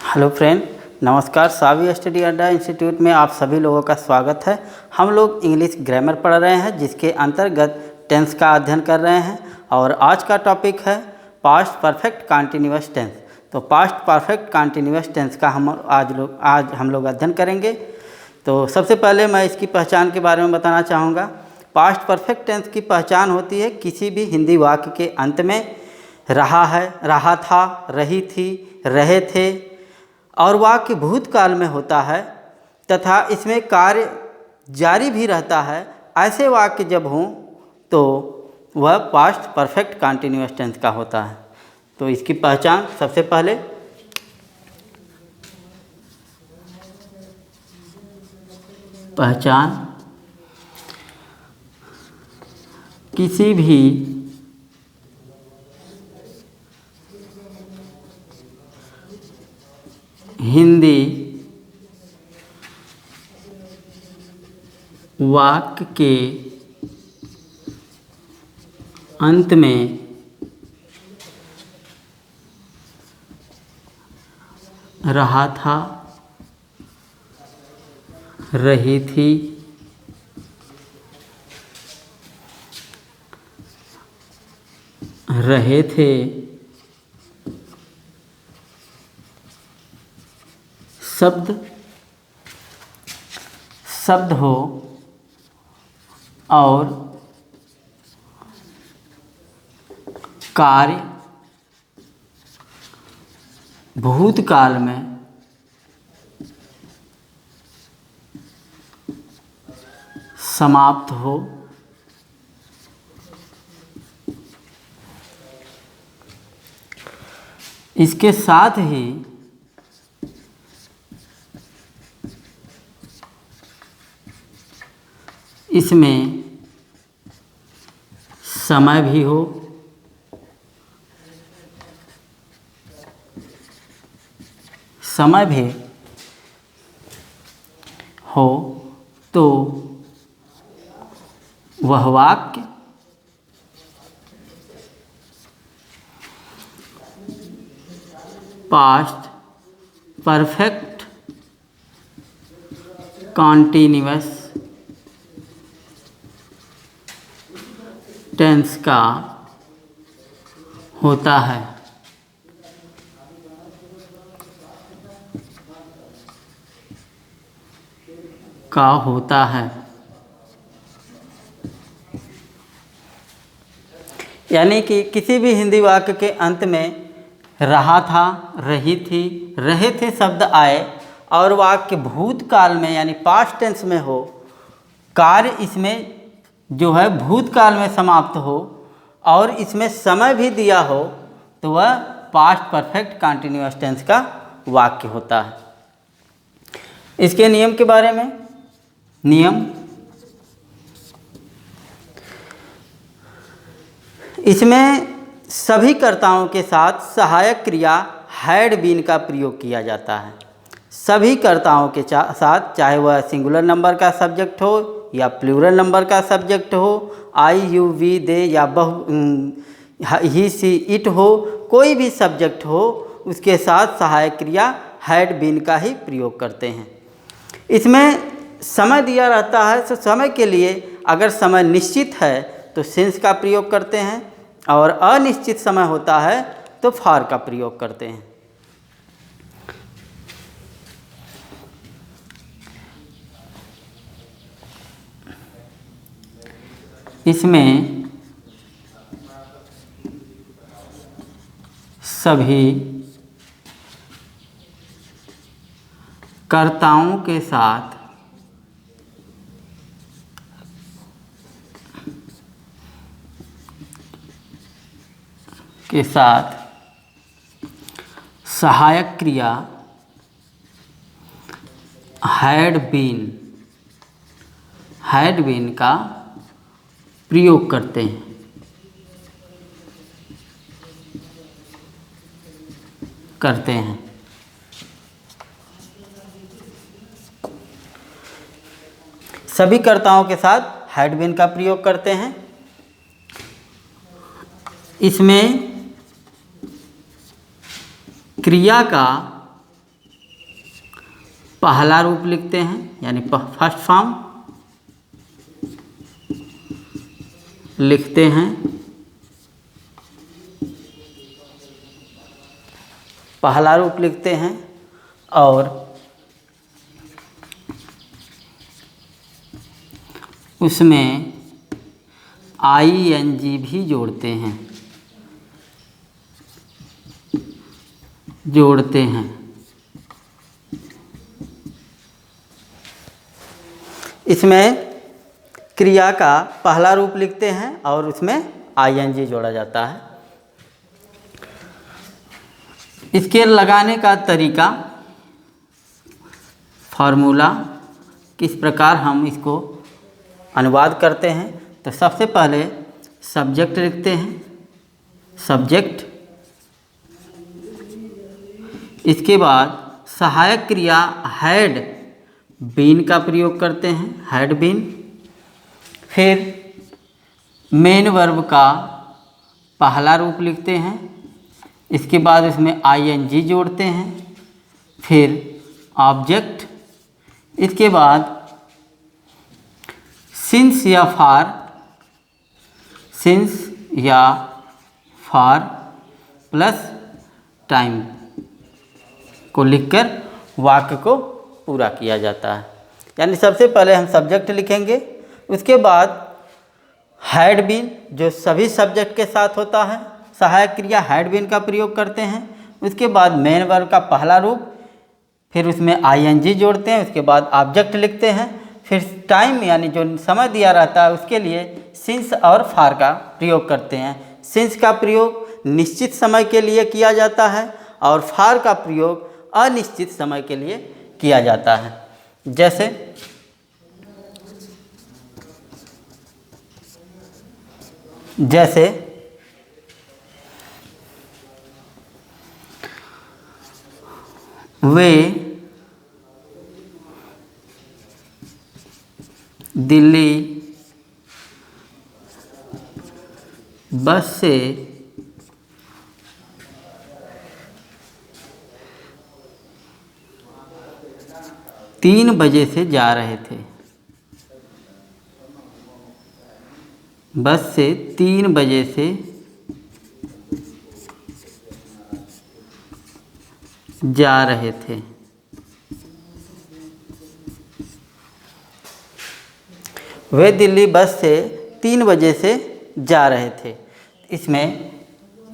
Hello friend, नमस्कार। सावी study अड्डा institute में आप सभी लोगों का स्वागत है। हम लोग इंग्लिश ग्रामर पढ़ रहे हैं, जिसके अंतर्गत टेंस का अध्ययन कर रहे हैं। और आज का टॉपिक है पास्ट परफेक्ट कंटिन्यूअस टेंस। तो पास्ट परफेक्ट कंटिन्यूअस टेंस का आज हम लोग अध्ययन करेंगे। तो सबसे पहले मैं इसकी पहचान के बारे में बताना चाहूँगा। पास्ट परफेक्ट टेंस की पहचान होती है किसी भी हिंदी वाक्य के अंत में रहा है, रहा था, रही थी, रहे थे और वाक्य भूतकाल में होता है तथा इसमें कार्य जारी भी रहता है। ऐसे वाक्य जब हों तो वह पास्ट परफेक्ट कंटिन्यूअस टेंस का होता है। तो इसकी पहचान सबसे पहले किसी भी हिंदी वाक्य के अंत में रहा था, रही थी, रहे थे, शब्द हो और कार्य भूतकाल में समाप्त हो, इसके साथ ही इसमें समय भी हो, तो वह वाक्य पास्ट परफेक्ट कंटिन्यूअस टेंस का होता है। यानी कि किसी भी हिंदी वाक्य के अंत में रहा था, रही थी, रहे थे शब्द आए और वाक्य भूतकाल में यानी पास्ट टेंस में हो, कार्य इसमें जो है भूतकाल में समाप्त हो और इसमें समय भी दिया हो, तो वह पास्ट परफेक्ट कंटिन्यूअस टेंस का वाक्य होता है। इसके नियम के बारे में इसमें सभी कर्ताओं के साथ सहायक क्रिया हैड बीन का प्रयोग किया जाता है। सभी कर्ताओं के साथ, चाहे वह सिंगुलर नंबर का सब्जेक्ट हो या प्लूरल नंबर का सब्जेक्ट हो, आई, यू, वी, दे या ही, सी, इट हो, कोई भी सब्जेक्ट हो, उसके साथ सहायक क्रिया हैड बीन का ही प्रयोग करते हैं। इसमें समय दिया रहता है, तो समय के लिए अगर समय निश्चित है तो सिंस का प्रयोग करते हैं और अनिश्चित समय होता है तो फॉर का प्रयोग करते हैं। इसमें सभी कर्ताओं के साथ सहायक क्रिया हैड बीन का प्रयोग करते हैं। सभी कर्ताओं के साथ हैड बीन का प्रयोग करते हैं। इसमें क्रिया का पहला रूप लिखते हैं, यानी फर्स्ट फॉर्म लिखते हैं। पहला रूप लिखते हैं और उसमें ING भी जोड़ते हैं, इसमें क्रिया का पहला रूप लिखते हैं और उसमें ING जोड़ा जाता है। इसके लगाने का तरीका, फॉर्मूला, किस प्रकार हम इसको अनुवाद करते हैं। तो सबसे पहले सब्जेक्ट लिखते हैं, सब्जेक्ट। इसके बाद सहायक क्रिया हैड बीन का प्रयोग करते हैं, हैड बीन। फिर मेन वर्ब का पहला रूप लिखते हैं, इसके बाद इसमें ING जोड़ते हैं। फिर ऑब्जेक्ट, इसके बाद सिंस या फॉर प्लस टाइम को लिखकर वाक्य को पूरा किया जाता है। यानी सबसे पहले हम सब्जेक्ट लिखेंगे, उसके बाद हैड बीन जो सभी सब्जेक्ट के साथ होता है, सहायक क्रिया हैड बीन का प्रयोग करते हैं। उसके बाद मेन वर्ब का पहला रूप, फिर उसमें ING जोड़ते हैं। उसके बाद ऑब्जेक्ट लिखते हैं। फिर टाइम यानी जो समय दिया रहता है उसके लिए सिंस और फॉर का प्रयोग करते हैं। सिंस का प्रयोग निश्चित समय के लिए किया जाता है और फॉर का प्रयोग अनिश्चित समय के लिए किया जाता है। जैसे वे दिल्ली बस से 3 बजे से जा रहे थे। बस से 3 बजे से जा रहे थे। वे दिल्ली बस से 3 बजे से जा रहे थे। इसमें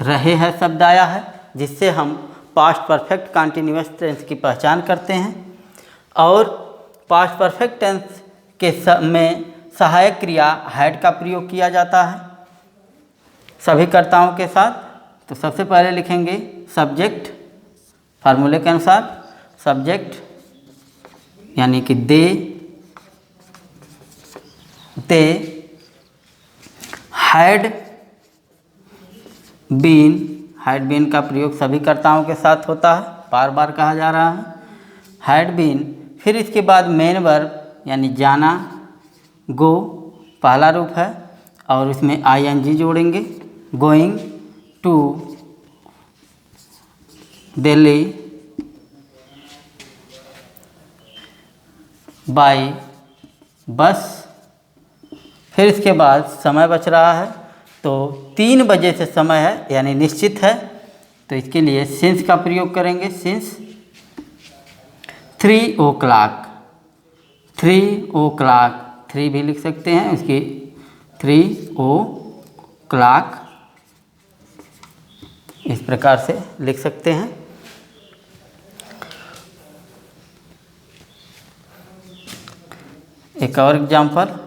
रहे है शब्द आया है, जिससे हम पास्ट परफेक्ट कंटिन्यूअस टेंस की पहचान करते हैं। और पास्ट परफेक्ट टेंस के में सहायक क्रिया हैड का प्रयोग किया जाता है सभी कर्ताओं के साथ। तो सबसे पहले लिखेंगे सब्जेक्ट, फार्मूले के अनुसार सब्जेक्ट यानी कि दे हैड बीन का प्रयोग सभी कर्ताओं के साथ होता है, बार बार कहा जा रहा है हैड बीन। फिर इसके बाद मेन वर्ब यानी जाना, गो पहला रूप है और उसमें ING जोड़ेंगे। गोइंग टू दिल्ली बाय बस। फिर इसके बाद समय बच रहा है, तो 3 बजे से समय है यानी निश्चित है, तो इसके लिए सिंस का प्रयोग करेंगे। सिंस 3 o'clock, 3 भी लिख सकते हैं, उसकी 3 o'clock इस प्रकार से लिख सकते हैं। एक और एग्जाम्पल,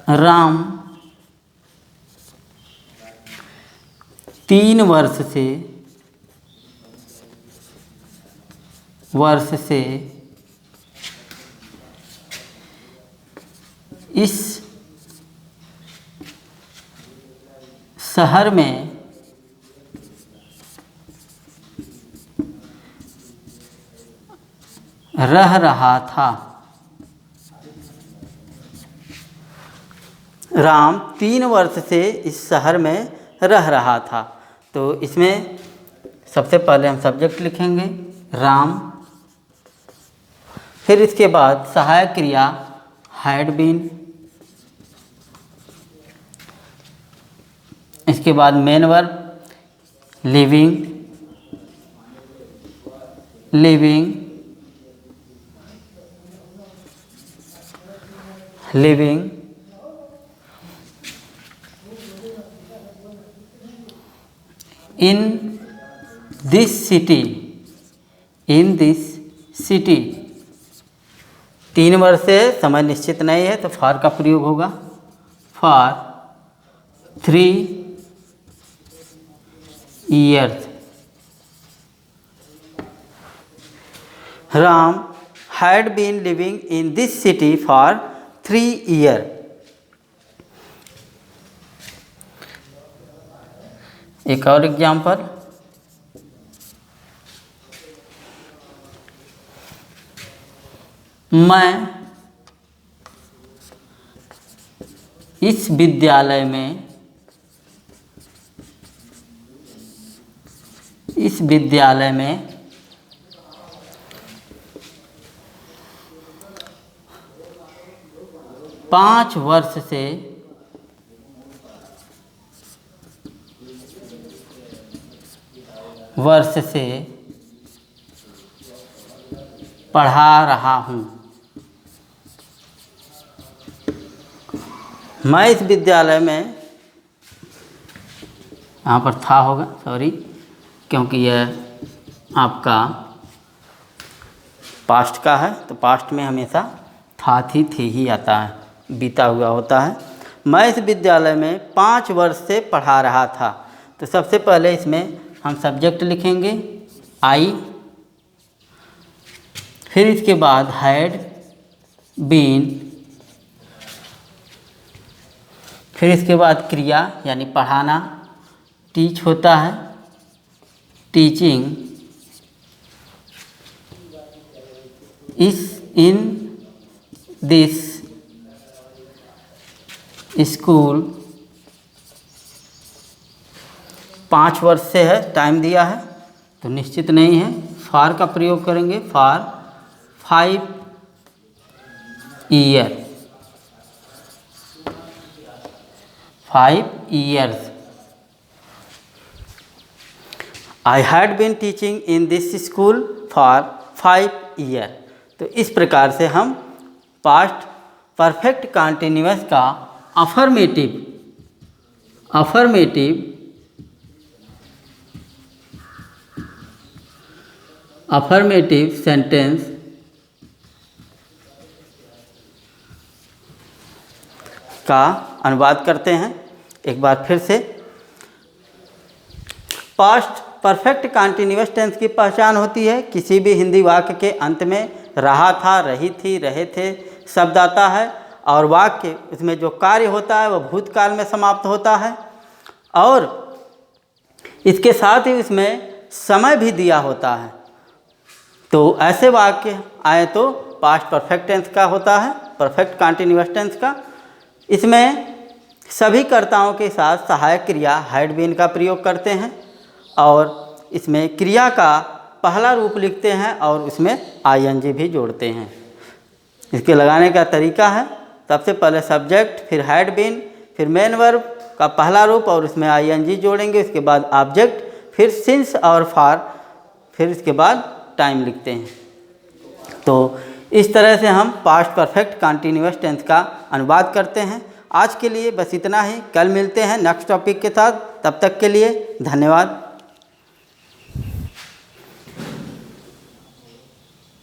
राम 3 वर्ष से इस शहर में रह रहा था। राम 3 वर्ष से इस शहर में रह रहा था। तो इसमें सबसे पहले हम सब्जेक्ट लिखेंगे राम, फिर इसके बाद सहायक क्रिया हैड बीन, इसके बाद main verb living, living, living, in this city, in this city. 3 वर्ष से समय निश्चित नहीं है तो फॉर का प्रयोग होगा, for 3 years। Ram had been living in this city for 3 years। एक और एग्जाम्पल, मैं इस विद्यालय में 5 वर्ष से पढ़ा रहा हूँ। मैं इस विद्यालय में, यहाँ पर था होगा, सॉरी, क्योंकि यह आपका पास्ट का है तो पास्ट में हमेशा था थी ही आता है, बीता हुआ होता है। मैं इस विद्यालय में 5 वर्ष से पढ़ा रहा था। तो सबसे पहले इसमें हम सब्जेक्ट लिखेंगे आई, फिर इसके बाद हैड बीन, फिर इसके बाद क्रिया यानी पढ़ाना, टीच होता है, टीचिंग, इस इन दिस स्कूल, 5 वर्ष से है, टाइम दिया है तो निश्चित नहीं है, फॉर का प्रयोग करेंगे, for 5 years, 5 years। I had been teaching in this school for 5 years। तो इस प्रकार से हम पास्ट परफेक्ट कंटिन्यूअस का अफर्मेटिव सेंटेंस का अनुवाद करते हैं। एक बार फिर से, पास्ट परफेक्ट कंटिन्यूअस टेंस की पहचान होती है किसी भी हिंदी वाक्य के अंत में रहा था, रही थी, रहे थे शब्द आता है और वाक्य उसमें जो कार्य होता है वह भूतकाल में समाप्त होता है और इसके साथ ही उसमें समय भी दिया होता है। तो ऐसे वाक्य आए तो पास्ट परफेक्ट टेंस का होता है, परफेक्ट कंटिन्यूअस टेंस का। इसमें सभी कर्ताओं के साथ सहायक क्रिया हैड बीन का प्रयोग करते हैं और इसमें क्रिया का पहला रूप लिखते हैं और उसमें आईएनजी भी जोड़ते हैं। इसके लगाने का तरीका है, सबसे पहले सब्जेक्ट, फिर हैड बीन, फिर मेन वर्ब का पहला रूप और उसमें आईएनजी जोड़ेंगे, उसके बाद ऑब्जेक्ट, फिर सिंस और फॉर, फिर इसके बाद टाइम लिखते हैं। तो इस तरह से हम पास्ट परफेक्ट कंटिन्यूअस टेंस का अनुवाद करते हैं। आज के लिए बस इतना ही, कल मिलते हैं नेक्स्ट टॉपिक के साथ, तब तक के लिए धन्यवाद।